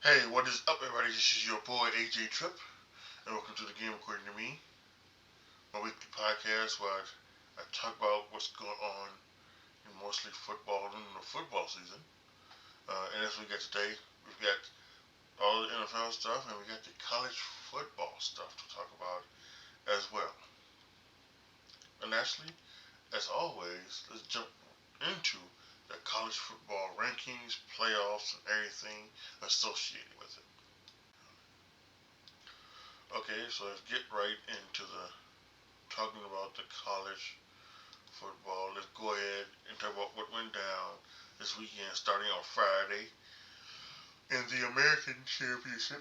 Hey, what is up, everybody? This is your boy AJTRIP, and welcome to the Game According to Me, my weekly podcast where I talk about what's going on in mostly football and the football season. And as we got today, we've got all the NFL stuff, and we got the college football stuff to talk about as well. And actually, as always, let's jump into the college football rankings, playoffs, and everything associated with it. Okay, so let's get right into the talking about the college football. Let's go ahead and talk about what went down this weekend, starting on Friday in the American Championship.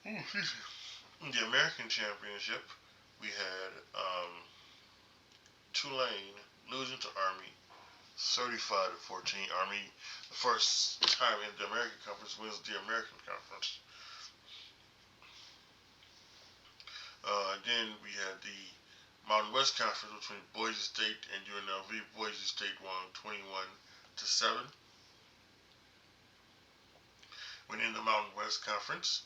In the American Championship, we had Tulane losing to Army, 35-14. Army, the first time in the American Conference, wins the American Conference. Then we had the Mountain West Conference between Boise State and UNLV. Boise State won 21-7. Winning the Mountain West Conference,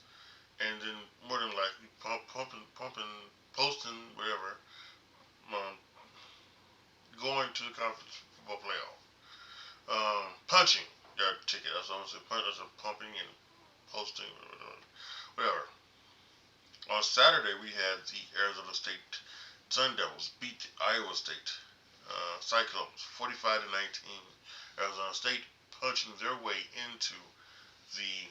and then more than likely posting, whatever, um, going to the conference football playoff. Punching their ticket. That's what I'm saying. That's a pumping and posting, whatever. On Saturday, we had the Arizona State Sun Devils beat the Iowa State Cyclones 45-19. Arizona State punching their way into the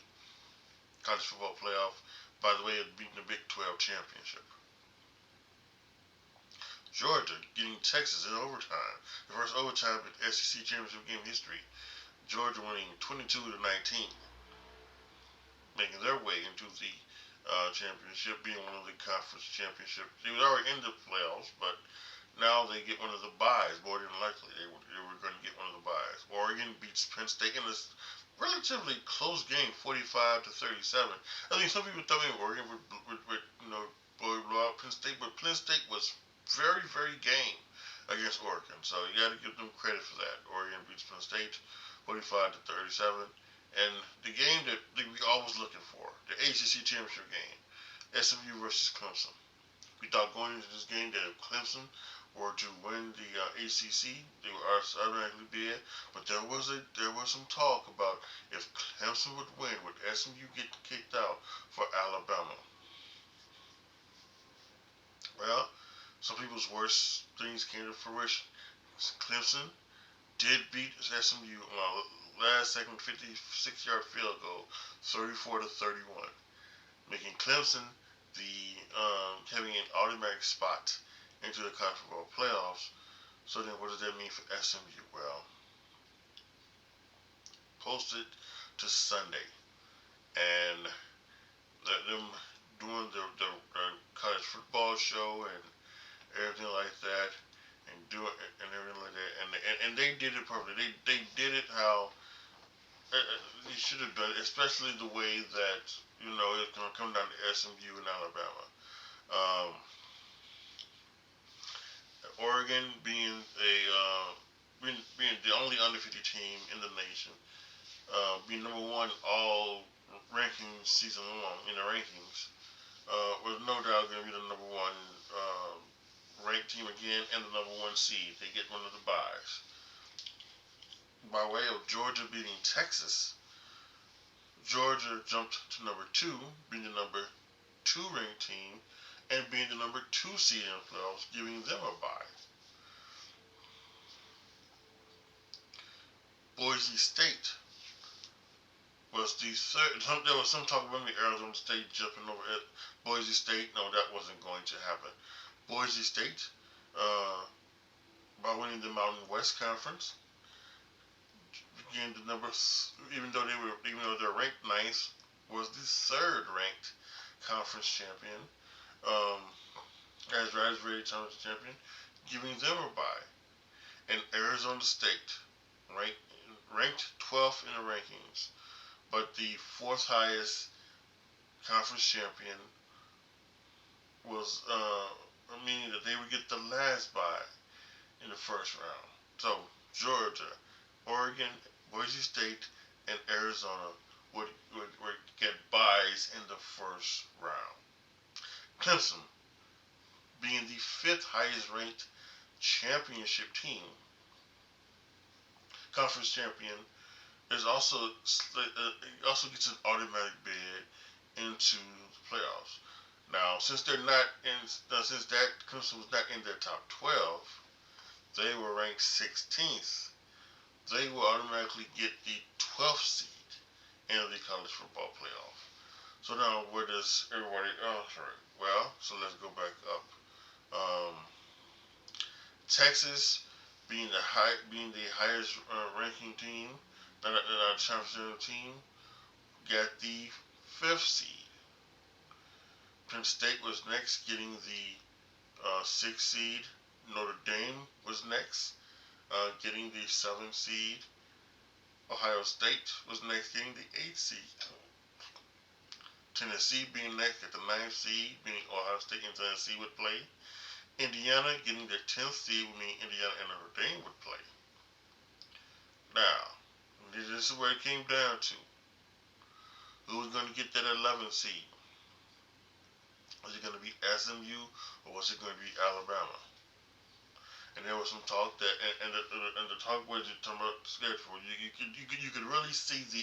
college football playoff by the way of beating the Big 12 championship. Georgia getting Texas in overtime, the first overtime in SEC championship game history. Georgia winning 22-19, making their way into the championship, being one of the conference championships. They were already in the playoffs, but now they get one of the byes. More than likely, they were going to get one of the byes. Oregon beats Penn State in this relatively close game, 45-37. I mean, some people thought Oregon would blow out Penn State, but Penn State was very, very game against Oregon. So you got to give them credit for that. Oregon beats Penn State 45-37. And the game that we always looking for, the ACC championship game, SMU versus Clemson. We thought going into this game that if Clemson were to win the ACC, they would automatically be it. But there was some talk about if Clemson would win, would SMU get kicked out for Alabama? Well, some people's worst things came to fruition. Clemson did beat SMU on a last second 56-yard field goal, 34-31, making Clemson the having an automatic spot into the college football playoffs. So then, what does that mean for SMU? Well, posted to Sunday, and let them doing the college football show and everything like that, and do it and everything like that, and they did it perfectly. They did it how they should have done it, especially the way that it's gonna come down to SMU and Alabama. Um, Oregon being the only undefeated team in the nation, being number one all rankings season long in the rankings, was no doubt going to be the number one ranked team again and the number one seed. They get one of the byes. By way of Georgia beating Texas, Georgia jumped to number two, being the number two ranked team and being the number two seed in the playoffs, giving them a bye. Boise State was the third. There was some talk about Arizona State jumping over at Boise State. No, that wasn't going to happen. Boise State, by winning the Mountain West Conference, again the numbers, even though they're ranked ninth, was the third ranked conference champion, as rated champion, giving them a bye. And Arizona State, ranked 12th in the rankings, but the fourth highest conference champion was meaning that they would get the last bye in the first round. So Georgia, Oregon, Boise State, and Arizona would get buys in the first round. Clemson, being the fifth highest ranked championship team, conference champion, is also gets an automatic bid into the playoffs. Now, since that Clemson was not in their top 12, they were ranked 16th. They will automatically get the 12th seed in the college football playoff. So now, where does everybody? Oh, sorry. Well, so let's go back up. Um, Texas, being the highest ranking team, not a championship team, got the 5th seed. Penn State was next, getting the 6th seed. Notre Dame was next, getting the 7th seed. Ohio State was next, getting the 8th seed. Tennessee being next at the 9th seed, meaning Ohio State and Tennessee would play. Indiana getting the 10th seed, meaning Indiana and Notre Dame would play. Now, this is where it came down to. Who was going to get that 11th seed? Was it going to be SMU or was it going to be Alabama? And there was some talk that, and the talk was talking about schedule. You could really see the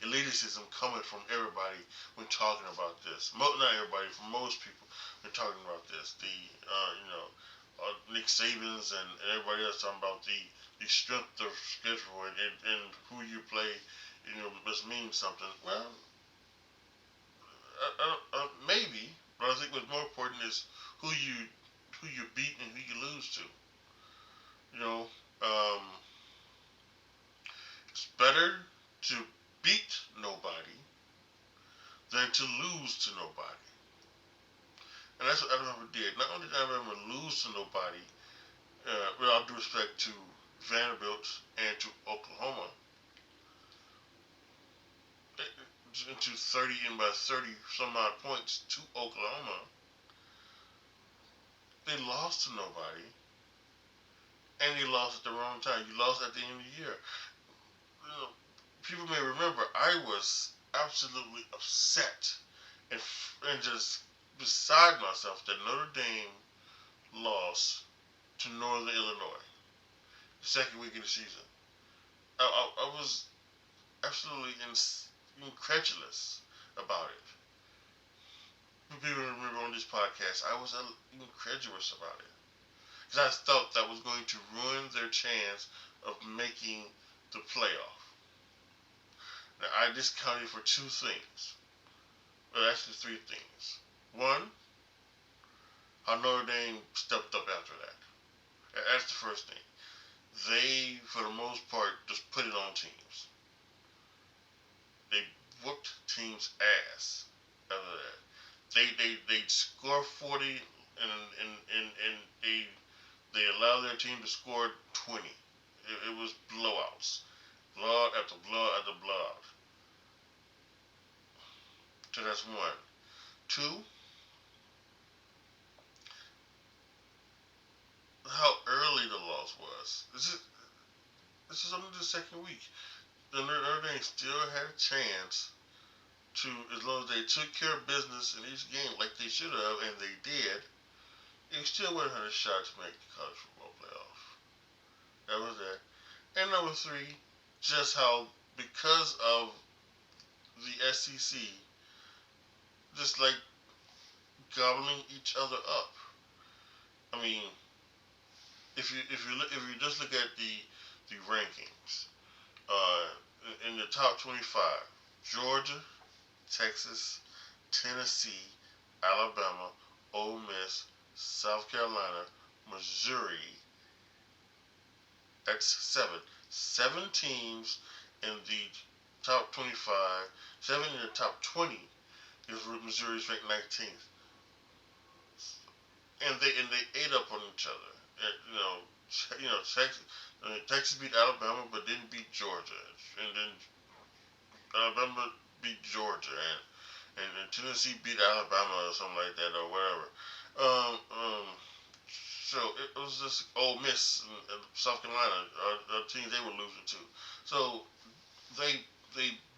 elitism coming from everybody when talking about this. Not everybody, from most people when talking about this. Nick Saban's and everybody else talking about the strength of schedule and who you play. Must mean something. Well, maybe, but I think what's more important is who you beat and who you lose to. It's better to beat nobody than to lose to nobody. And that's what Alabama did. Not only did Alabama lose to nobody, with all due respect to Vanderbilt and to Oklahoma, to 30 and by 30 some odd points to Oklahoma, they lost to nobody, and they lost at the wrong time. You lost at the end of the year. People may remember I was absolutely upset and just beside myself that Notre Dame lost to Northern Illinois the second week of the season. I was absolutely incredulous about it. People remember on this podcast, I was incredulous about it. Because I thought that was going to ruin their chance of making the playoff. Now, I discounted for 2 things. Well, actually 3 things. One, how Notre Dame stepped up after that. That's the first thing. They, for the most part, just put it on teams. They whooped teams' ass after that. They score 40 and they allow their team to score 20. It was blowouts. Blowout after blowout after blowout. So that's one. 2, how early the loss was. This is only the second week. The Notre Dame still had a chance to, as long as they took care of business in each game like they should have, and they did, they still would have had a shot to make the college football playoff. That was that. And number 3, just how, because of the SEC, just like gobbling each other up. I mean, if you just look at the rankings, in the top 25, Georgia, Texas, Tennessee, Alabama, Ole Miss, South Carolina, Missouri. That's 7. 7 teams in the top 25. 7 in the top 20. Because Missouri's ranked 19th. And they ate up on each other. Texas beat Alabama, but didn't beat Georgia. And then Alabama beat Georgia, and Tennessee beat Alabama or something like that, or whatever. So it was just Ole Miss and South Carolina, teams they were losing to. So they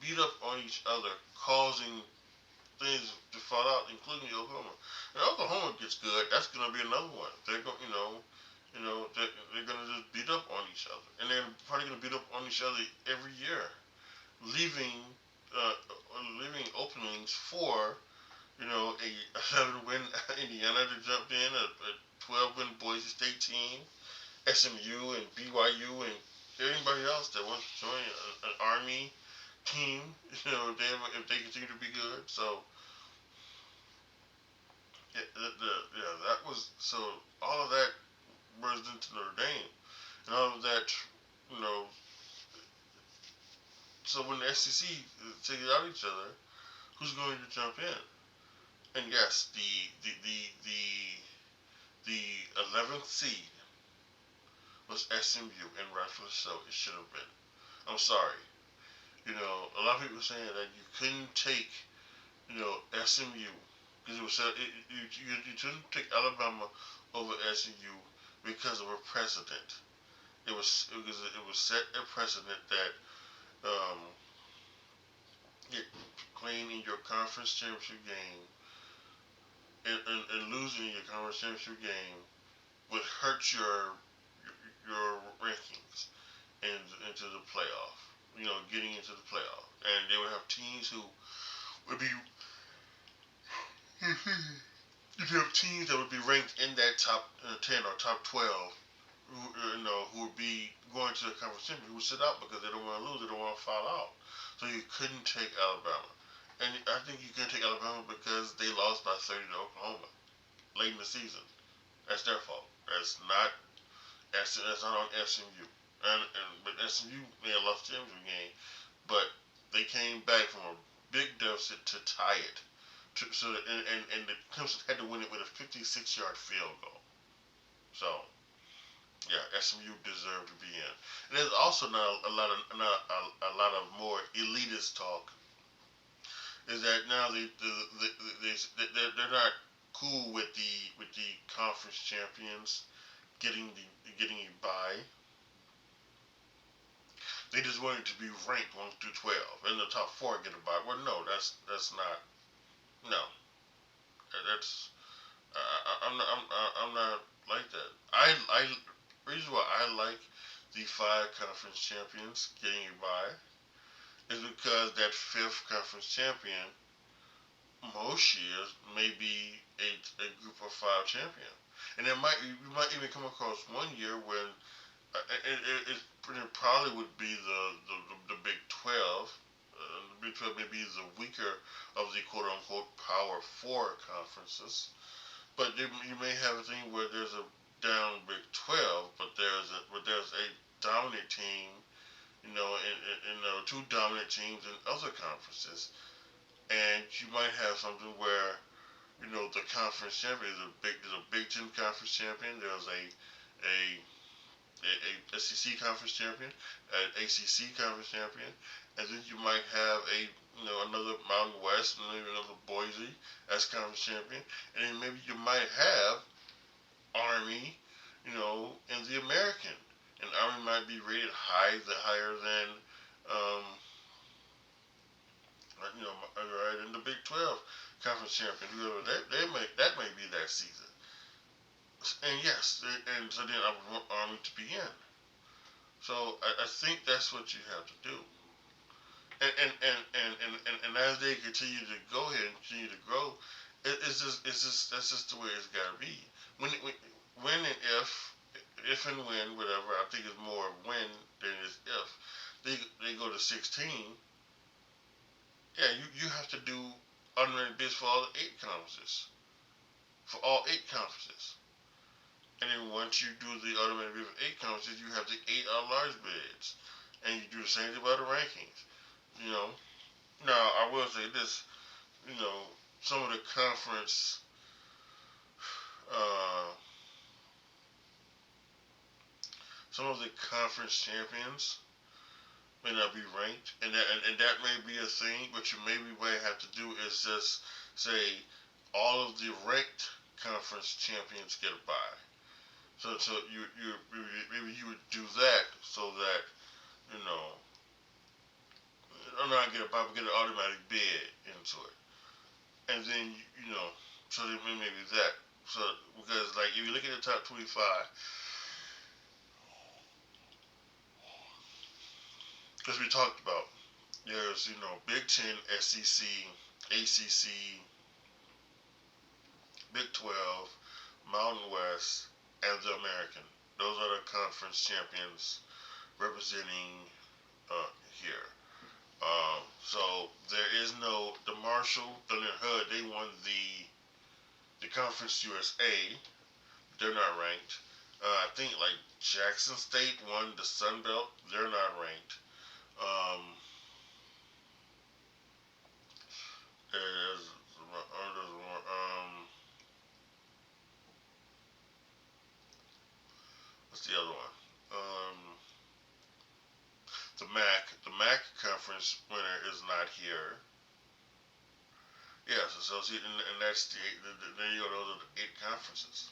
beat up on on each other, causing things to fall out, including Oklahoma. And Oklahoma gets good, that's going to be another one. They're going, they're going to just beat up on each other, and they're probably going to beat up on each other every year, leaving uh, leaving openings for a 11-win Indiana to jump in, a 12-win Boise State team, SMU and BYU and anybody else that wants to join an Army team, if they continue to be good. So that was so all of that merged into Notre Dame, and all of that, you know. So when the SEC takes out each other, who's going to jump in? And yes, the 11th seed was SMU, and rightfully so. It should have been. I'm sorry. A lot of people are saying that you couldn't take, SMU because it was you shouldn't take Alabama over SMU because of a precedent. It was set a precedent that it, playing in your conference championship game and losing your conference championship game would hurt your rankings and into the playoff. Getting into the playoff, and they would have teams who would be you'd have teams that would be ranked in that top 10 or top 12 who would be going to the conference championship, who would sit out because they don't want to lose, they don't want to fall out. So you couldn't take Alabama. And I think you couldn't take Alabama because they lost by 30 to Oklahoma late in the season. That's their fault. That's not on SMU. But SMU may have lost the championship game, but they came back from a big deficit to tie it. And the Clemson had to win it with a 56-yard field goal. So yeah, SMU deserved to be in. And there's also now a lot of more elitist talk. Is that now they're not cool with the conference champions getting a bye. They just want it to be ranked 1 through 12, and the top 4 get a bye. Well, no, that's not. No, that's I'm not like that. Reason why I like the 5 conference champions getting a bye is because that 5th conference champion most years may be a group of 5 champion, and you might even come across one year when it probably would be the Big 12. The Big 12 may be the weaker of the quote unquote Power 4 conferences, but you may have a thing where there's a down Big 12, but there's a dominant team, and 2 dominant teams in other conferences, and you might have something where the conference champion is a Big 10 conference champion. There's a SEC conference champion, an ACC conference champion, and then you might have another Mountain West, and maybe another Boise as conference champion, and then maybe you might have Army, in the American, and Army might be rated higher than right in the Big 12 conference champion. Whoever that may be that season. And yes, and so then I would want Army to be in. So I think that's what you have to do. And as they continue to go ahead and continue to grow, that's just the way it's got to be. When and if and when, whatever, I think it's more when than it's if they go to 16. Yeah, you have to do unranked bids for all 8 conferences. For all 8 conferences. And then once you do the automatic bid for 8 conferences, you have the 8 large bids. And you do the same thing about the rankings. Now I will say this, some of the conference champions may not be ranked, and that may be a thing. But you maybe what you have to do is just say all of the ranked conference champions get a bye. So maybe you would do that so that not get a bye, but get an automatic bid into it. And then, so then maybe that. So, because, like, if you look at the top 25, because we talked about, there's, Big Ten, SEC, ACC, Big 12, Mountain West, and the American. Those are the conference champions representing here. So there is no the Marshall, Thunder and Hud. They won the Conference USA. They're not ranked. I think like Jackson State won the Sun Belt. They're not ranked. Um, there's what's the other one? The MAC. The MAC conference winner is not here. Yes, and that's there you go. Those are the 8 conferences.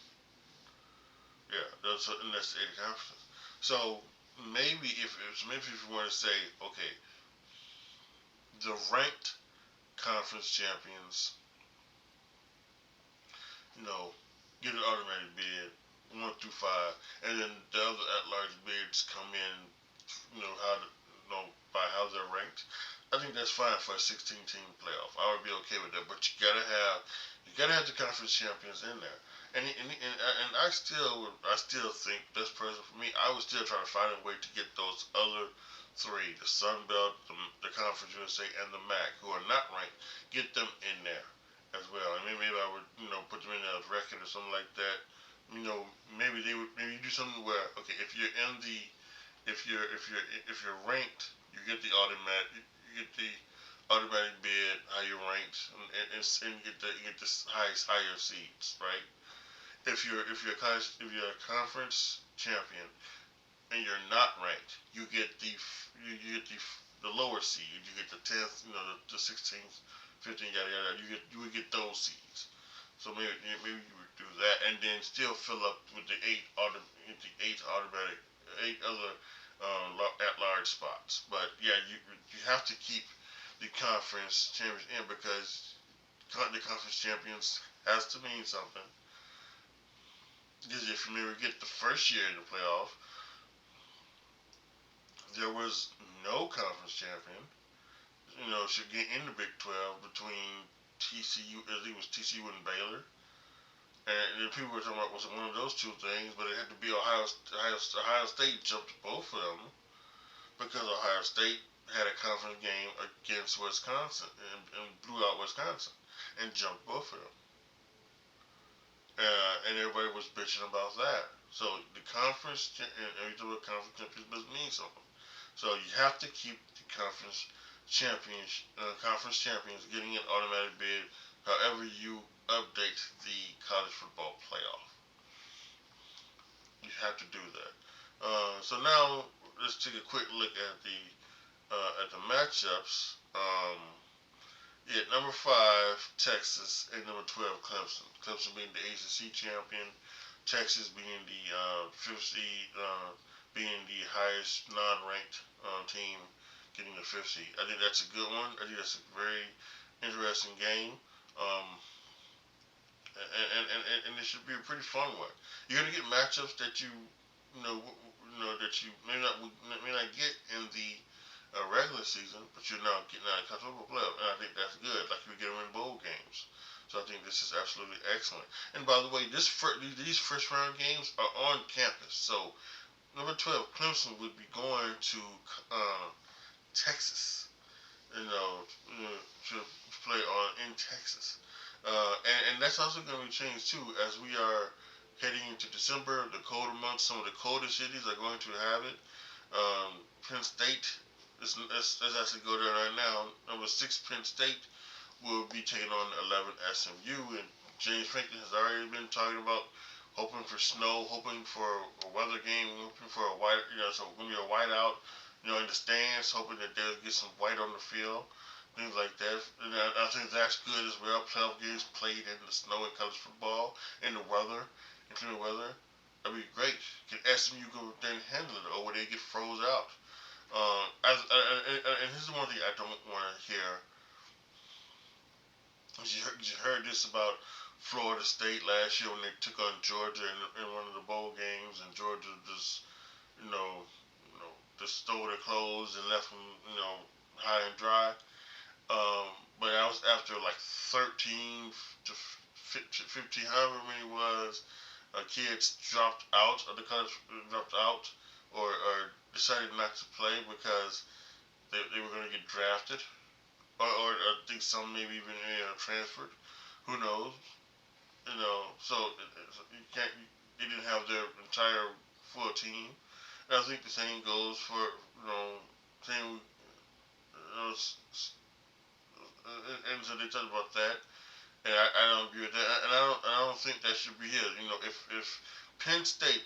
Yeah, and that's the 8 conferences. So maybe if you want to say, okay, the ranked conference champions, get an automatic bid 1 through 5, and then the other at-large bids come in, by how they're ranked. I think that's fine for a 16-team playoff. I would be okay with that, but you gotta have the conference champions in there. And I still think best person for me. I would still try to find a way to get those other 3, the Sun Belt, the Conference USA, and the MAC, who are not ranked, get them in there as well. I mean, maybe I would put them in a record or something like that. Maybe you do something where, okay, if you're ranked, you get the automatic bid, how you're ranked, and you get the higher seeds, right? If you're a conference champion and you're not ranked, you get the lower seed. You get the 10th, the 16th, 15th, yada yada. You would get those seeds. So maybe you would do that, and then still fill up with the 8 automatic, 8 other at-large spots. But yeah, you have to keep the conference champions in, because the conference champions has to mean something. Because if you never get the first year in the playoff, there was no conference champion. Should get in the Big 12 between TCU. I think it was TCU and Baylor. And people were talking about, was it one of those 2 things? But it had to be Ohio State jumped both of them, because Ohio State had a conference game against Wisconsin and blew out Wisconsin and jumped both of them. And everybody was bitching about that. So the conference, and every time a conference champions must mean something. So you have to keep the conference champions getting an automatic bid. However you update the college football playoff, you have to do that. So now let's take a quick look at the matchups. Number 5 Texas and number 12 Clemson. Clemson being the ACC champion, Texas being the 5th seed, being the highest non-ranked team, getting the 5th seed. I think that's a good one. I think that's a very interesting game. And it should be a pretty fun one. You're gonna get matchups that you that you may not get in the regular season, but you're now getting out of college football playoff, and I think that's good. Like you get them in bowl games. So I think this is absolutely excellent. And by the way, these first round games are on campus. So number 12 Clemson would be going to Texas, to play in Texas. And that's also going to be changed too, as we are heading into December, the colder months. Some of the coldest cities are going to have it. Penn State, let's actually go there right now. Number 6 Penn State will be taking on 11 SMU, and James Franklin has already been talking about hoping for snow, hoping for a weather game, hoping for a white, so going to be a whiteout, in the stands, hoping that they'll get some white on the field. Things like that. And I think that's good as well. Playoff games played in the snow in college football, in the weather, including weather. That'd be great. Can SMU go there and handle it, or would they get froze out? And this is one thing I don't want to hear. You heard this about Florida State last year when they took on Georgia in one of the bowl games, and Georgia just, you know, just stole their clothes and left them, high and dry. But that was after like 13 to 15, however many it was, kids dropped out of the college, dropped out, or decided not to play because they were going to get drafted, or I think some maybe even transferred. Who knows? So you can't. They didn't have their entire full team. And I think the same goes for same. And so they talked about that, and I don't agree with that, and I don't think that should be here. If Penn State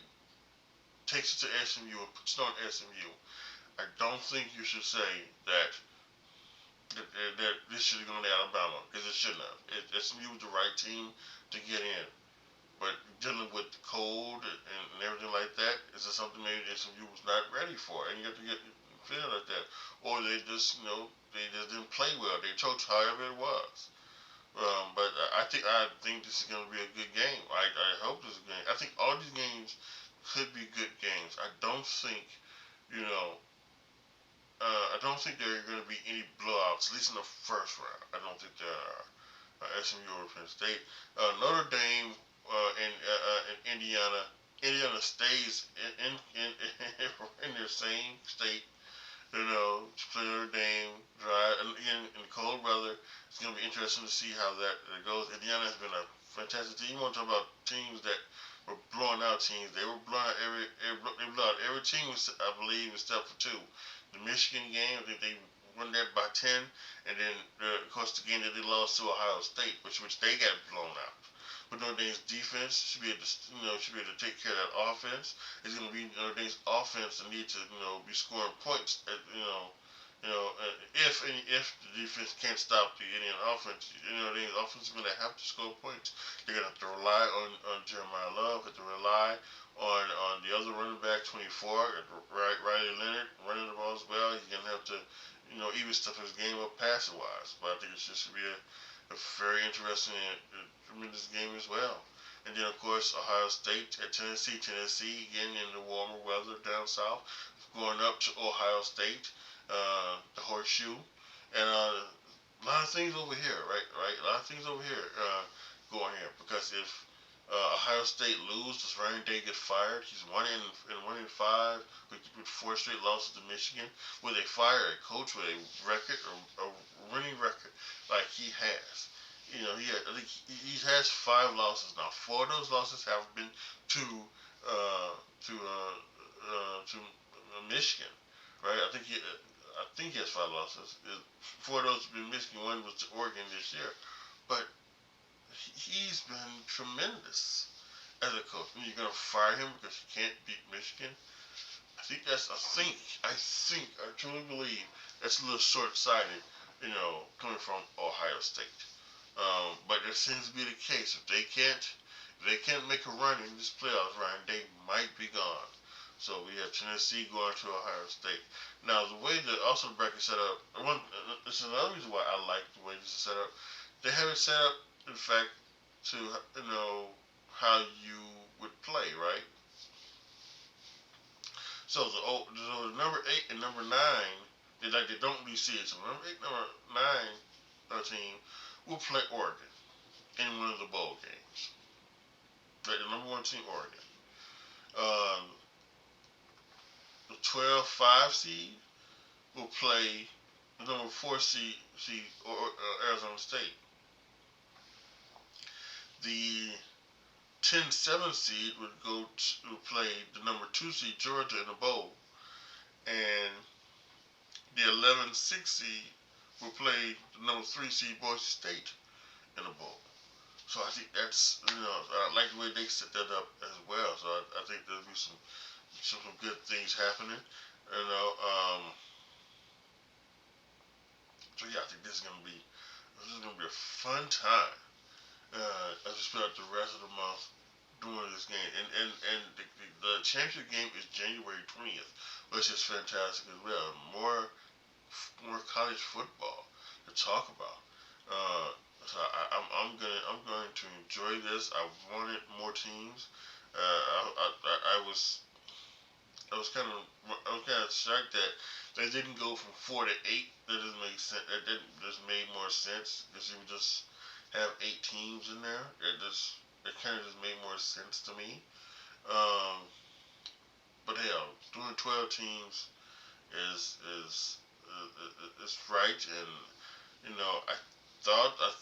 takes it to SMU and puts it on SMU, I don't think you should say that this should have gone to Alabama, because it shouldn't have. SMU was the right team to get in. But dealing with the cold and everything like that, is it something maybe SMU was not ready for? And you have to get feel like that. Or they just, they just didn't play well. They choked however it was. But I think this is going to be a good game. I hope this is a game. I think all these games could be good games. I don't think there are going to be any blowouts, at least in the first round. I don't think there are. SMU or Penn State. Notre Dame in Indiana. Indiana stays in their same state. To play Notre Dame, dry, and again in cold weather. It's going to be interesting to see how that goes. Indiana has been a fantastic team. You want to talk about teams that were blowing out teams? They were blowing out they blew out every team, I believe, except for two. The Michigan game, I think they won that by 10, and then of course the game that they lost to Ohio State, which they got blown out. But Notre Dame's defense should be able to take care of that offense. It's going to be Notre Dame's offense that need to be scoring points. If the defense can't stop the Indian offense, the offense is going to have to score points. They're going to have to rely on Jeremiah Love, have to rely on the other running back, 24, Riley Leonard, running the ball as well. He's going to have to even stuff his game up passing wise. But I think it should be a very interesting and tremendous game as well. And then, of course, Ohio State at Tennessee. Tennessee, again, in the warmer weather down south, going up to Ohio State, the horseshoe. And a lot of things over here, right? A lot of things over here going here. Because if Ohio State loses, does Ryan Day get fired? He's 1-5 with 4 straight losses to Michigan. Will they fire a coach with a record or a winning record like he has? I think he has 5 losses now. 4 of those losses have been to Michigan, right? I think he has 5 losses. 4 of those have been Michigan. 1 was to Oregon this year, but he's been tremendous as a coach. And you're gonna fire him because he can't beat Michigan? I truly believe that's a little short-sighted, coming from Ohio State. But it seems to be the case. If they can't make a run in this playoffs run, they might be gone. So we have Tennessee going to Ohio State. Now the way that also the bracket set up, this is another reason why I like the way this is set up. They have it set up, in fact, to how you would play, right? So the number 8 and number 9, they don't really see it. So number 8, number 9 team will play Oregon in one of the bowl games. Right, the number 1 team, Oregon. The 12-5 seed will play the number 4 seed Arizona State. The 10-7 seed would go to play the number 2 seed Georgia in the bowl, and the 11-6 seed will play the number 3 seed Boise State in the bowl. So I think that's I like the way they set that up as well. So I think there'll be some good things happening. So yeah, I think this is gonna be a fun time as we spend out the rest of the month during this game, and the championship game is January 20th, which is fantastic as well. More college football to talk about. Uh, I'm going to enjoy this. I wanted more teams. I was kind of shocked that they didn't go from 4 to 8. That doesn't make sense. That didn't just made more sense because you would just have 8 teams in there. It kind of just made more sense to me. Um, but hell, doing 12 teams is right, and I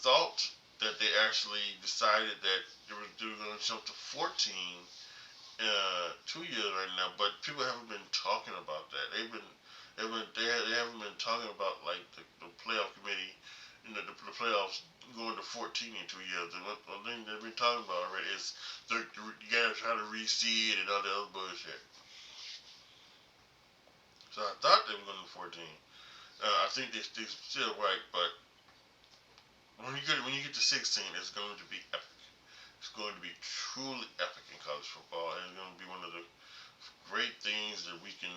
thought that they actually decided that they were going to jump to 14 2 years right now, but people haven't been talking about that. They haven't been talking about like the playoff committee, the playoffs going to 14 in 2 years. And one thing they've been talking about already is you gotta try to reseed and all the other bullshit. So I thought they were going to 14. I think they still right, but when you get to 16, it's going to be epic. It's going to be truly epic in college football, and it's going to be one of the great things that we can,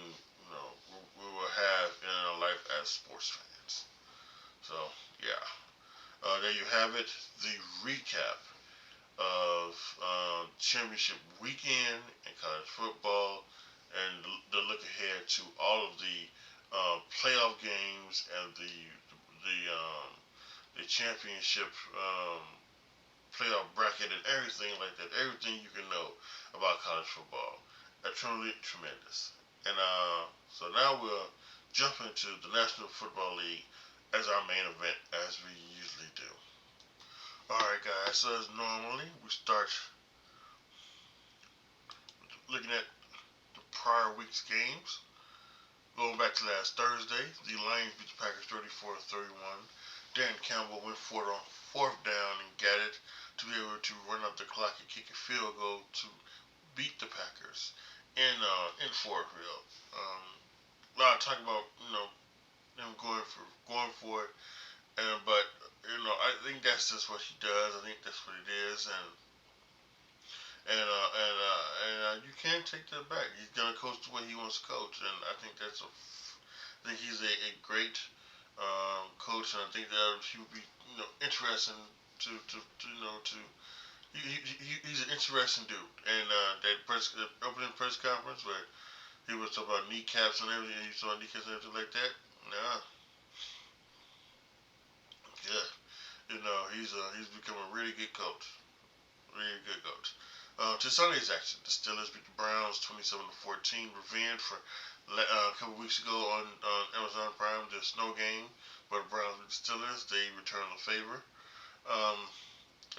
we will have in our life as sports fans. So, yeah. There you have it. The recap of championship weekend in college football and the look ahead to all of the playoff games and the championship playoff bracket and everything like that. Everything you can know about college football. Truly tremendous. And so now we'll jump into the National Football League as our main event, as we usually do. Alright, guys, so as normally, we start looking at the prior week's games. Going back to last Thursday, the Lions beat the Packers 34-31. Dan Campbell went for it on fourth down and got it to be able to run up the clock and kick a field goal to beat the Packers in Fort Hill. A lot of talk about him going for it, but I think that's just what he does. I think that's what it is, and you can't take that back. He's gonna coach the way he wants to coach, and I think I think he's a great coach, and I think that he would be interesting to he's an interesting dude. And that opening press conference where he was talking about kneecaps and everything, he was talking about kneecaps and everything like that. Nah, yeah, he's become a really good coach, really good coach. To Sunday's action, the Steelers beat the Browns 27-14. Revenge for a couple weeks ago on Amazon Prime, the snow game, where the Browns beat the Steelers. They returned the favor.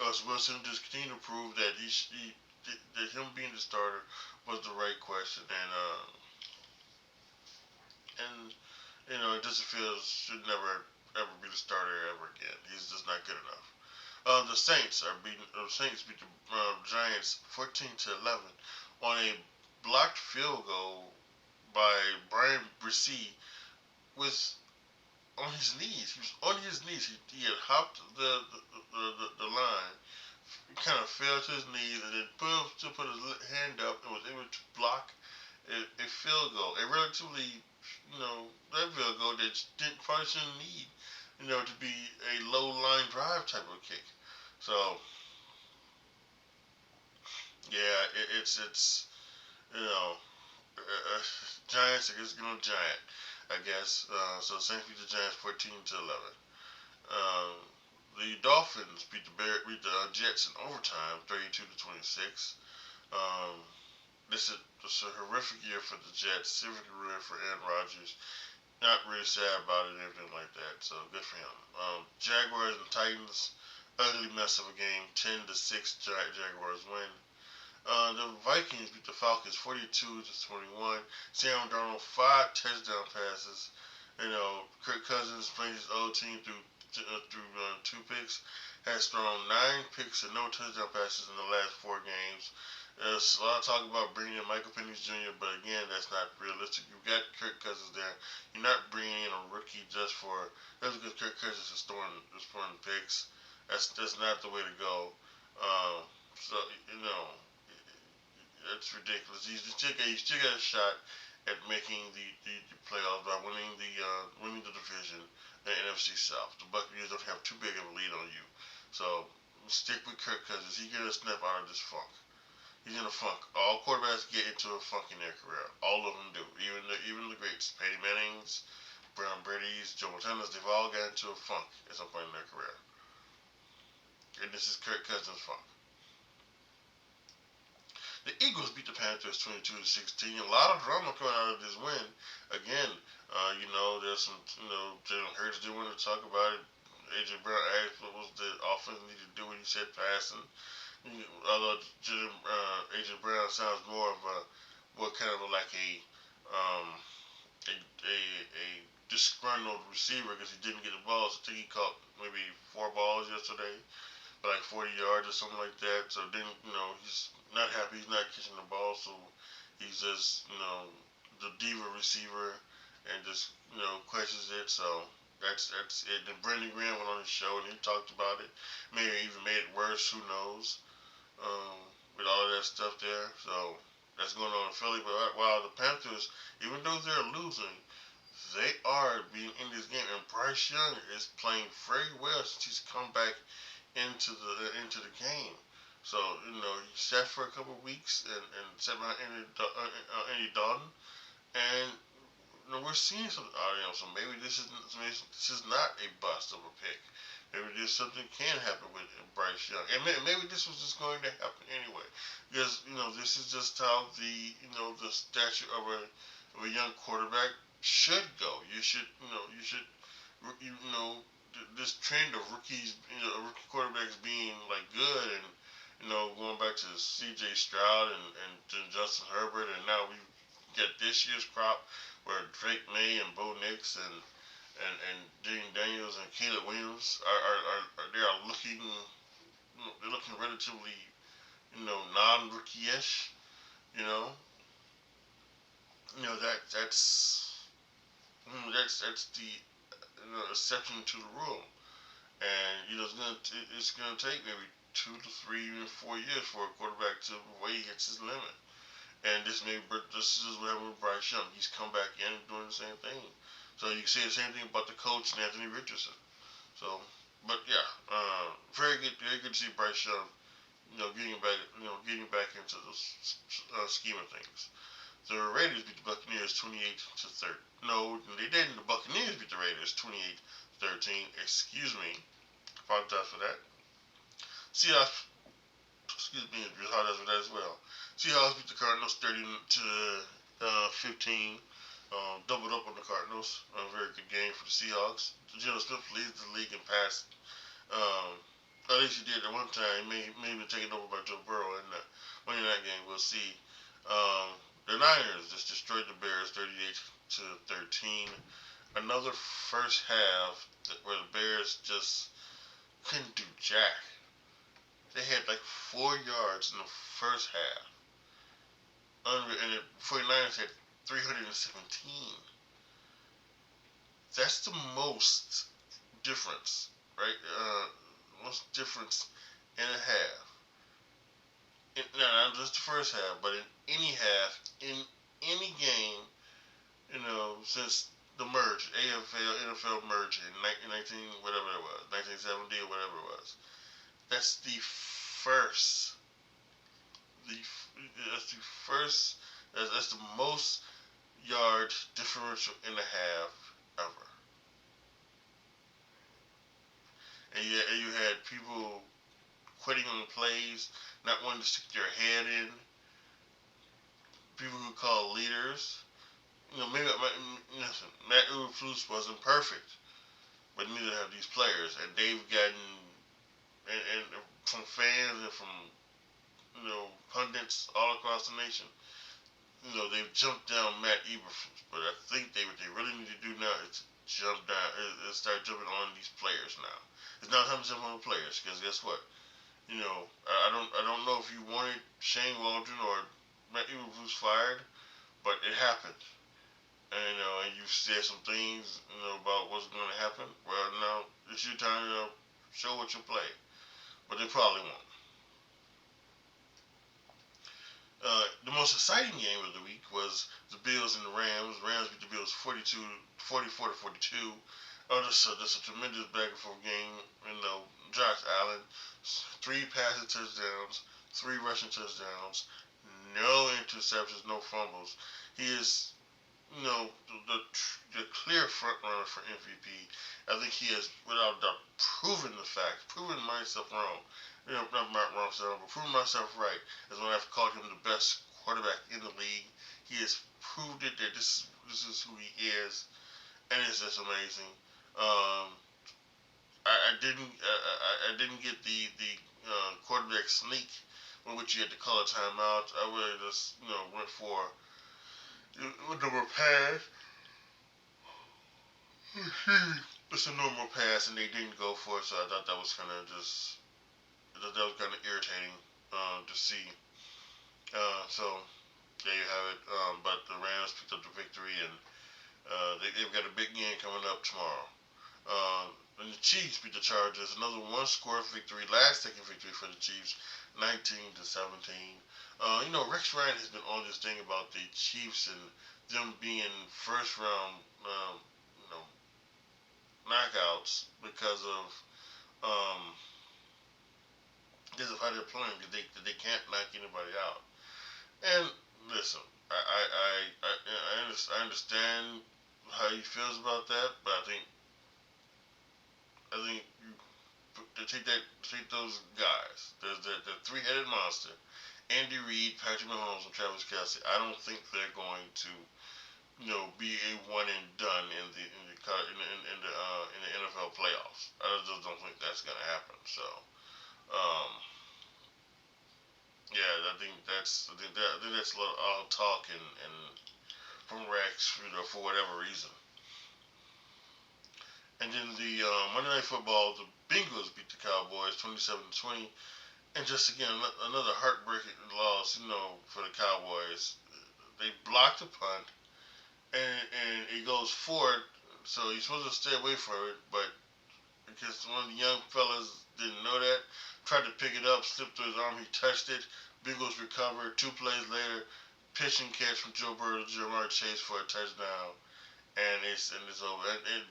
Russell Wilson just continued to prove that that him being the starter was the right question, and it doesn't feel should never ever be the starter ever again. He's just not good enough. The Saints beat the Giants 14-11 on a blocked field goal by Brian Bresee with on his knees. He was on his knees. He had hopped the line, kind of fell to his knees, and then put his hand up and was able to block a field goal. A relatively, that field goal that probably shouldn't need, to be a low line drive type of kick. So, yeah, it's Giants against Giant, I guess. So Saints beat the Giants 14-11. The Dolphins beat the Jets in overtime 32-26. This is a horrific year for the Jets, horrific year for Aaron Rodgers. Not really sad about it and everything like that. So good for him. Jaguars and Titans, ugly mess of a game. 10-6 Jaguars win. The Vikings beat the Falcons 42-21. Sam Darnold 5 touchdown passes. Kirk Cousins playing his old team through 2 picks. Has thrown 9 picks and no touchdown passes in the last 4 games. There's a lot of talk about bringing in Michael Penix Jr., but again, that's not realistic. You've got Kirk Cousins there. You're not bringing in a rookie just because Kirk Cousins is throwing picks. That's not the way to go. So It's ridiculous. He still got a shot at making the playoffs by winning the division, the NFC South. The Buccaneers don't have too big of a lead on you, so stick with Kirk Cousins. He get a snap out of this funk. He's in a funk. All quarterbacks get into a funk in their career. All of them do. Even the greats, Peyton Manning's, Brown Brady's, Joe Montana's, they've all got into a funk at some point in their career. And this is Kirk Cousins' funk. The Eagles beat the Panthers 22-16. A lot of drama coming out of this win. Again, there's some, Jalen Hurts didn't want to talk about it. AJ Brown asked what was the offense needed to do, and he said passing. Although AJ Brown sounds more of kind of like a disgruntled receiver because he didn't get the ball. So I think he caught maybe 4 balls yesterday, like 40 yards or something like that. So then, he's not happy. He's not catching the ball. So he's just, the diva receiver and just, questions it. So that's it. Then Brandon Graham went on his show and he talked about it. Maybe even made it worse. Who knows? With all of that stuff there. So that's going on in Philly. But while the Panthers, even though they're losing, they are being in this game. And Bryce Young is playing very well since he's come back into the game. So, he sat for a couple of weeks and sat behind Andy Dalton. And we're seeing some audio. So maybe this is not a bust of a pick. Maybe there's something can happen with Bryce Young, and maybe this was just going to happen anyway, because this is just how the stature of a young quarterback should go. This trend of rookie quarterbacks being like good, and going back to C.J. Stroud and Justin Herbert, and now we get this year's crop where Drake May and Bo Nix and Jaden Daniels and Caleb Williams are looking relatively non-rookie-ish. That's the exception to the rule, and it's gonna take maybe 2 to 3 even 4 years for a quarterback to where he hits his limit. And this is what happened with Bryce Young. He's come back in and doing the same thing. So you can say the same thing about the coach and Anthony Richardson. So, but yeah, very good to see Bryce Young, getting back into the scheme of things. The Raiders beat the Buccaneers 28-30. No, they didn't. The Buccaneers beat the Raiders 28-13. Excuse me. Apologize for that. Seahawks. Excuse me. Apologize for that as well. Seahawks beat the Cardinals 30-15. Doubled up on the Cardinals. A very good game for the Seahawks. Geno Smith leads the league in pass. At least he did at one time. He may have been taken over by Joe Burrow in winning that game. We'll see. The Niners just destroyed the Bears 38-13. Another first half where the Bears just couldn't do jack. They had like 4 yards in the first half. And the 49ers had 317. That's the most difference, right? Most difference in a half. Not just the first half, but in any half, in any game, since the merge, NFL merge in 1970 or whatever it was. That's the first. That's the most yard differential in a half ever. And you had people quitting on the plays, not wanting to stick their head in. People who call leaders. Maybe Matt Eberflus wasn't perfect, but neither have these players. And they've gotten, and from fans and from pundits all across the nation, they've jumped down Matt Eberflus. But I think what they really need to do now is start jumping on these players now. It's not time to jump on the players, because guess what? I don't know if you wanted Shane Waldron or Matt Eberflus fired, but it happened. And you've said some things, about what's going to happen. Well, now it's your time to show what you play, but they probably won't. The most exciting game of the week was the Bills and the Rams. Rams beat the Bills 44 to 42. Oh, just a tremendous back and forth game. You know, Josh Allen, 3 passing touchdowns, 3 rushing touchdowns, no interceptions, no fumbles. He is, the clear front runner for MVP. I think he has, without doubt, proven myself wrong. Not wrong, but proven myself right. As when I've called him the best quarterback in the league, he has proved it that this is who he is, and it's just amazing. Um, I didn't get the quarterback sneak in which you had to call a timeout. I really just went for a normal pass. It's a normal pass, and they didn't go for it. So I thought that was kind of irritating to see. So there you have it. But the Rams picked up the victory, and they've got a big game coming up tomorrow. And the Chiefs beat the Chargers. Another one-score victory, last-second victory for the Chiefs, 19-17. Rex Ryan has been on this thing about the Chiefs and them being first-round, knockouts because of how they're playing. Because they can't knock anybody out. And listen, I understand how he feels about that, but I think to take those guys. There's the three-headed monster, Andy Reid, Patrick Mahomes, and Travis Kelce. I don't think they're going to, be a one and done in the NFL playoffs. I just don't think that's gonna happen. So, yeah, I think that's a lot of all talk and from Rex, for whatever reason. And then the Monday Night Football, the Bengals beat the Cowboys 27-20. And just again, another heartbreaking loss, for the Cowboys. They blocked a punt, and it goes forward, so you're supposed to stay away from it, but because one of the young fellas didn't know that, tried to pick it up, slipped through his arm, he touched it. Bengals recovered. 2 plays later, pitch and catch from Joe Burrow to Jamar Chase for a touchdown, and it's over. And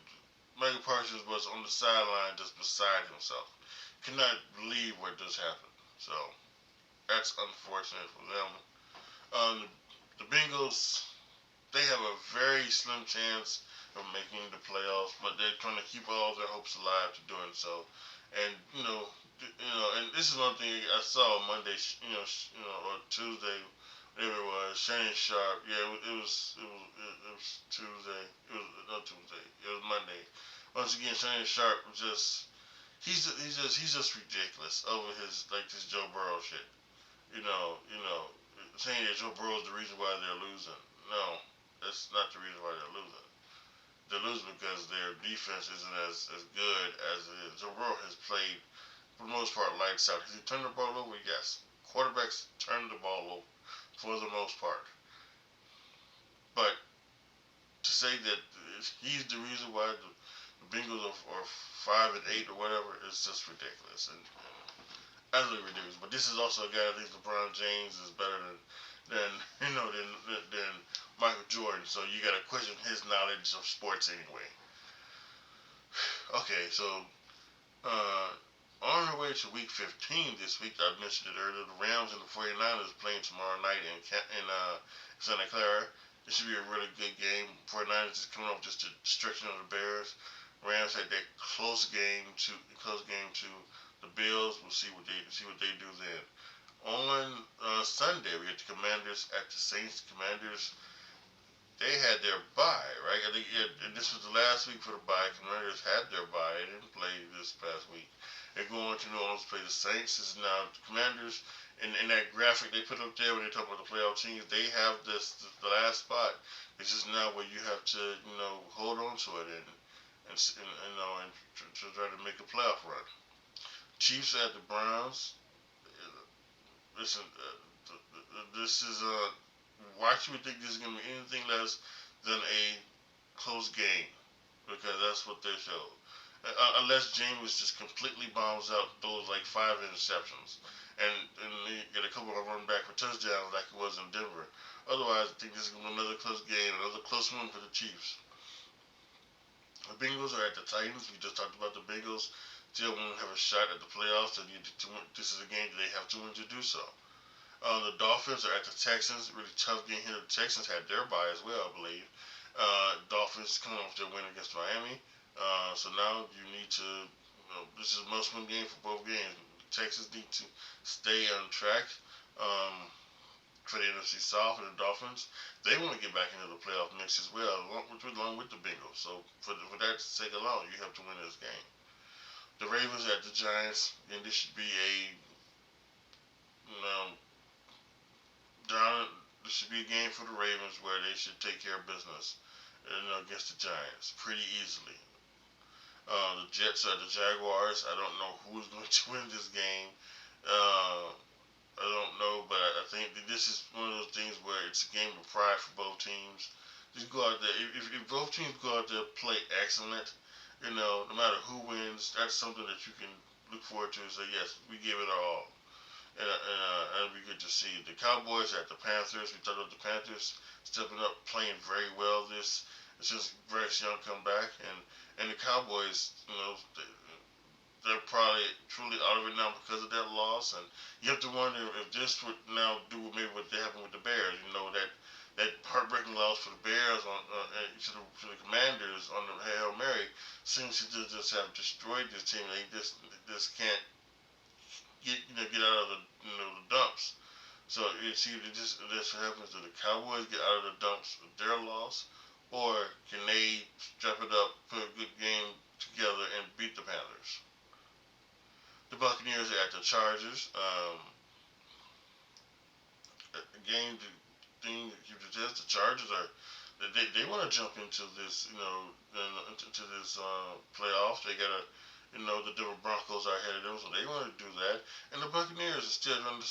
Michael Parsons was on the sideline just beside himself. Could not believe what just happened. So that's unfortunate for them. The Bengals, they have a very slim chance of making the playoffs, but they're trying to keep all their hopes alive to doing so. And and this is one thing I saw on Monday, or Tuesday, whatever it was. Shannon Sharp, yeah, it was Tuesday. It was not Tuesday. It was Monday. Once again, Shannon Sharp was just he's just ridiculous over this Joe Burrow shit. Saying that Joe Burrow is the reason why they're losing. No, that's not the reason why they're losing. They're losing because their defense isn't as good as it is. Joe Burrow has played, for the most part, lights out. Has he turned the ball over? Yes. Quarterbacks turn the ball over for the most part. But to say that he's the reason why the Bengals are 5-8 or whatever is just ridiculous and utterly ridiculous. But this is also a guy that thinks LeBron James is better than Michael Jordan. So you got to question his knowledge of sports anyway. Okay, so on our way to Week 15 this week, I mentioned it earlier. The Rams and the 49ers playing tomorrow night in Santa Clara. This should be a really good game. 49ers is coming off just a destruction of the Bears. Rams had that close game to the Bills. We'll see what they do then. On Sunday, we get the Commanders at the Saints. Commanders, they had their bye, right? I think this was the last week for the bye. Commanders had their bye. They didn't play this past week. They're going to New Orleans to play the Saints. This is now the Commanders. In that graphic they put up there when they talk about the playoff teams, they have the last spot. This is now where you have to hold on to it and to try to make a playoff run. Chiefs at the Browns. Listen, this is why should we think this is going to be anything less than a close game? Because that's what they showed. unless Jameis just completely bombs out those like 5 interceptions, and they get a couple of run back for touchdowns like it was in Denver. Otherwise, I think this is gonna be another close game, another close one for the Chiefs. The Bengals are at the Titans. We just talked about the Bengals. Still won't have a shot at the playoffs. This is a game that they have to win to do so. The Dolphins are at the Texans. Really tough game here. The Texans had their bye as well, I believe. Dolphins coming off their win against Miami. So now you need to, this is a must-win game for both games. Texans need to stay on track for the NFC South and the Dolphins. They want to get back into the playoff mix as well, along with the Bengals. So for that sake alone, you have to win this game. The Ravens at the Giants, and this should be a um, down. This should be a game for the Ravens where they should take care of business, against the Giants pretty easily. The Jets are the Jaguars. I don't know who is going to win this game. I don't know, but I think that this is one of those things where it's a game of pride for both teams. Just go out there. If both teams go out there play excellent, no matter who wins, that's something that you can look forward to and say, yes, we gave it our all. And it'll be good to see. The Cowboys at the Panthers. We talked about the Panthers stepping up, playing very well since Bryce Young come back, and the Cowboys, they're probably truly out of it now because of that loss, and you have to wonder if this would now do maybe what happened with the Bears. That heartbreaking loss for the Bears to the Commanders on the Hail Mary seems to just have destroyed this team. They just can't get out of the dumps. So it's either this what happens to the Cowboys get out of the dumps with their loss, or can they strap it up, put a good game together, and beat the Panthers? The Buccaneers are at the Chargers. Game thing that you suggest, the Chargers are they want to jump into this into this playoff. They gotta the Denver Broncos are ahead of them, so they want to do that. And the Buccaneers are still going to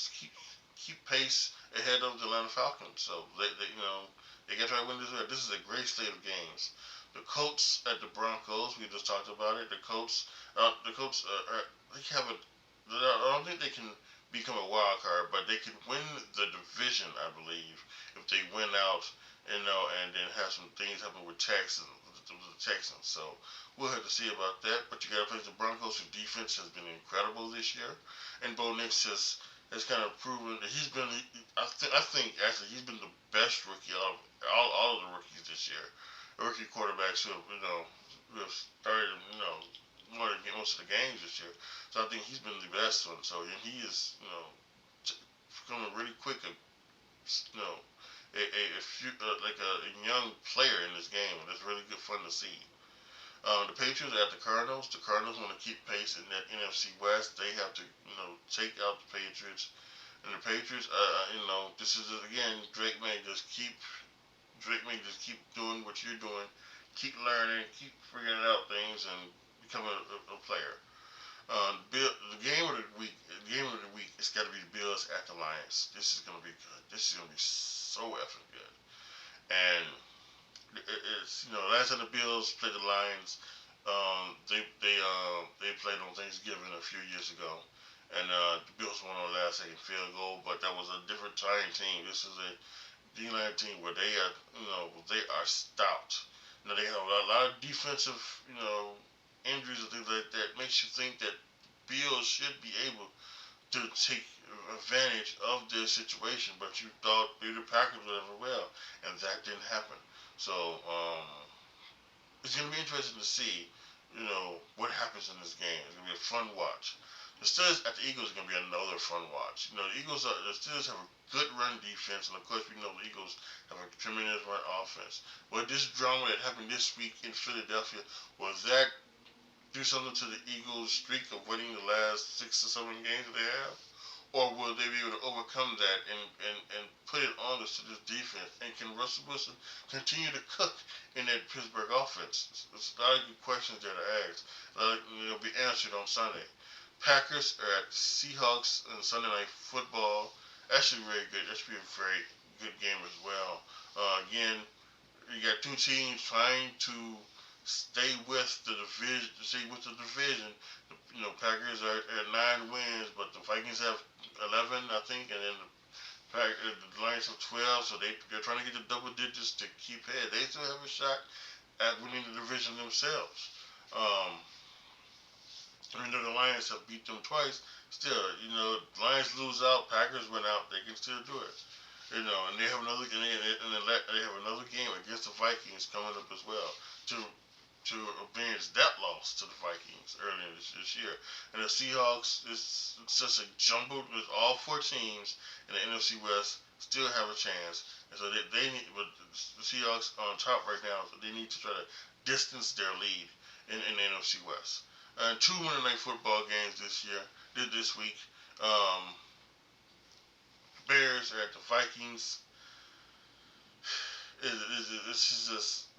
keep pace ahead of the Atlanta Falcons. So they got to try to win this. This is a great slate of games. The Colts at the Broncos. We just talked about it. The Colts they have a. I don't think they can become a wild card, but they can win the division, I believe, if they win out, and then have some things happen with the Texans. So we'll have to see about that. But you got to play the Broncos, whose defense has been incredible this year, and Bo Nix has kind of proven that he's been. I think actually he's been the best rookie out of all of the rookies this year. Rookie quarterbacks who have started more than most of the games this year. So I think he's been the best one. So he is becoming really quick. Like a young player in this game, and it's really good fun to see. The Patriots are at the Cardinals. The Cardinals want to keep pace in that NFC West. They have to take out the Patriots. And the Patriots, this is again Drake may just keep doing what you're doing, keep learning, keep figuring out things, and become a player. The game of the week, it's got to be the Bills at the Lions. This is gonna be good. This is gonna be so effing good. And it's last time the Bills played the Lions, they played on Thanksgiving a few years ago, and the Bills won on a last second field goal. But that was a different time team. This is a D-line team where they are stout. They have a lot of defensive injuries and things like that. Makes you think that Bills should be able to take advantage of this situation, but you thought the Packers would have well, and that didn't happen. So it's going to be interesting to see, what happens in this game. It's going to be a fun watch. The Steelers at the Eagles is going to be another fun watch. The Steelers have a good run defense, and of course we know the Eagles have a tremendous run offense. But this drama that happened this week in Philadelphia, was that do something to the Eagles' streak of winning the last 6 or 7 games that they have? Or will they be able to overcome that and put it on the Steelers defense? And can Russell Wilson continue to cook in that Pittsburgh offense? It's a lot of good questions that are asked. They'll be answered on Sunday. Packers are at Seahawks on Sunday Night Football. That should be very good. That should be a very good game as well. Again, you got two teams trying to stay with the division. Stay with the division. Packers are at 9 wins, but the Vikings have 11, I think, and then the Lions have 12. So they're trying to get the double digits to keep ahead. They still have a shot at winning the division themselves. Um, Even though the Lions have beat them twice, still, Lions lose out, Packers win out, they can still do it. And they have another game against the Vikings coming up as well to to avenge that loss to the Vikings earlier this year. And the Seahawks is such a jumbled with all four teams in the NFC West still have a chance. And so they need, but the Seahawks on top right now, so they need to try to distance their lead in the NFC West. And two Monday Night Football games this week. Um, Bears are at the Vikings. This is just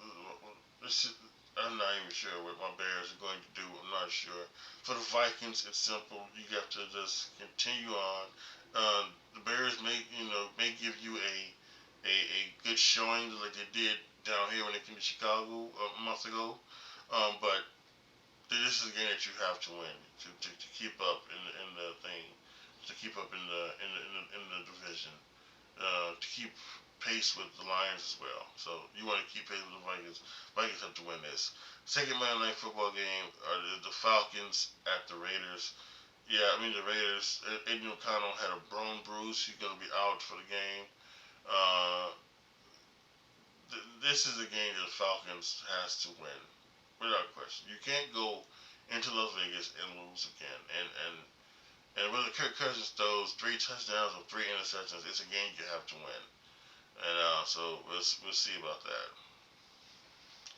this is, I'm not even sure what my Bears are going to do. I'm not sure. For the Vikings, it's simple. You have to just continue on. The Bears may give you a good showing like they did down here when they came to Chicago a month ago. But this is a game that you have to win to keep up in the thing, to keep up in the division, to keep pace with the Lions as well. So you want to keep pace with the Vikings. Vikings have to win this. Second Monday Night Football game are the Falcons at the Raiders. Yeah, I mean the Raiders. Aiden O'Connell had a bone bruise. He's going to be out for the game. Uh, this is a game that the Falcons has to win without question. You can't go into Las Vegas and lose again. And whether Kirk Cousins throws 3 touchdowns or 3 interceptions, it's a game you have to win. And so we'll see about that.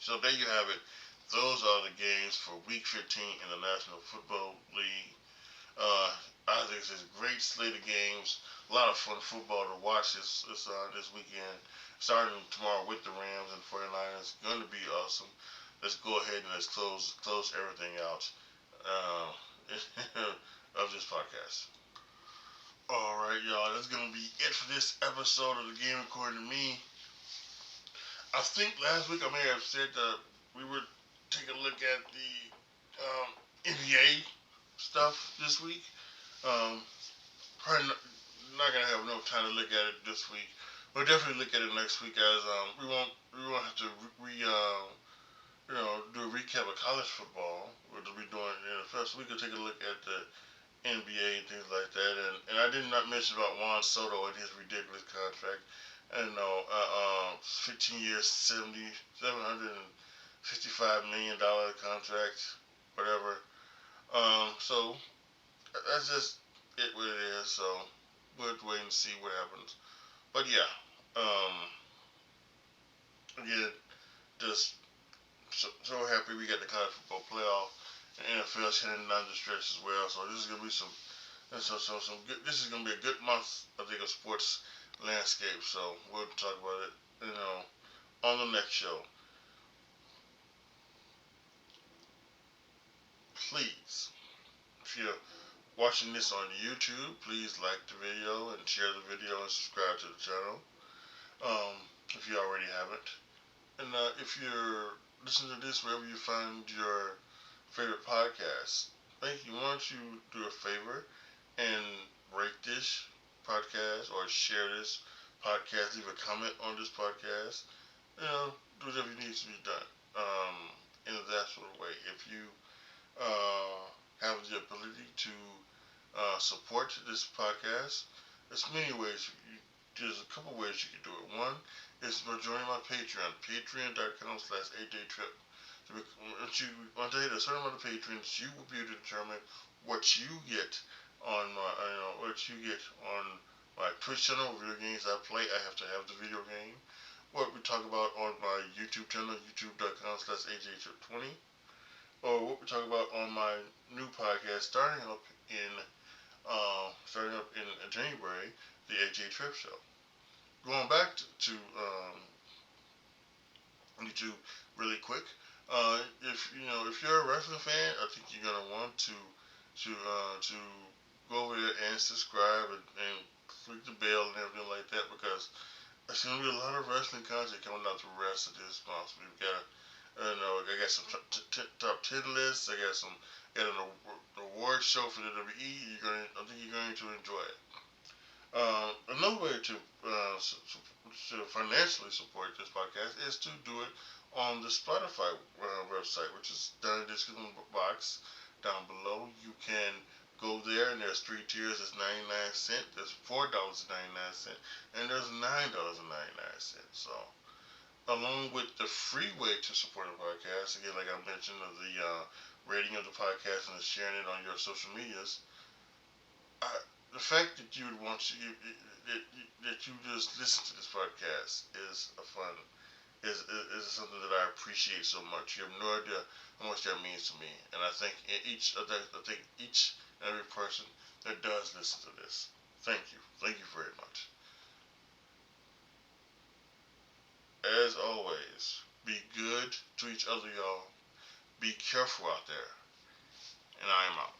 So there you have it. Those are the games for Week 15 in the National Football League. I think it's a great slate of games. A lot of fun football to watch this weekend. Starting tomorrow with the Rams and 49ers. Going to be awesome. Let's go ahead and let's close everything out of this podcast. Alright, y'all. That's going to be it for this episode of the Game According to Me. I think last week I may have said that we would take a look at the NBA stuff this week. Probably not gonna have enough time to look at it this week. We'll definitely look at it next week as we won't have to do a recap of college football. We'll be doing NFL, so we could take a look at the NBA and things like that. And I did not mention about Juan Soto and his ridiculous contract. And 15 years, $755 million contract, whatever. So that's just it what it is. So we'll wait and see what happens. But yeah, again, just so happy we got the college football playoff. And NFL's heading down the stretch as well. So this is gonna be some good. This is gonna be a good month, I think, of sports landscape. So we'll talk about it, on the next show. Please, if you're watching this on YouTube, please like the video and share the video and subscribe to the channel. If you already haven't, and if you're listening to this wherever you find your favorite podcast, thank you. Why don't you do a favor and rate this podcast or share this podcast, leave a comment on this podcast, do whatever needs to be done, in that sort of way. If you have the ability to support this podcast, there's many ways. There's a couple ways you can do it. One is by joining my Patreon, patreon.com/AJTRIP. Once I hit a certain amount of patrons, you will be able to determine what you get on my Twitch channel. Video games I play, I have to have the video game. What we talk about on my YouTube channel, youtube.com/AJTrip20, or what we talk about on my new podcast starting up in January, the AJTRIP show. Going back to YouTube really quick. If you're a wrestling fan, I think you're gonna want to go over there and subscribe and click the bell and everything like that, because there's gonna be a lot of wrestling content coming out the rest of this month. We've got I got some top 10 lists. Got an award show for the WWE. I think you're going to enjoy it. Another way to financially support this podcast is to do it on the Spotify website, which is down in the description box down below. You can go there, and there's 3 tiers. There's 99 cents. There's $4.99, and there's $9.99. So, along with the free way to support the podcast, again, like I mentioned, of the rating of the podcast and sharing it on your social medias. I, the fact that you would want that you just listen to this podcast is a fun is something that I appreciate so much. You have no idea how much that means to me, and I think each and every person that does listen to this, thank you very much. As always, be good to each other, y'all. Be careful out there, and I am out.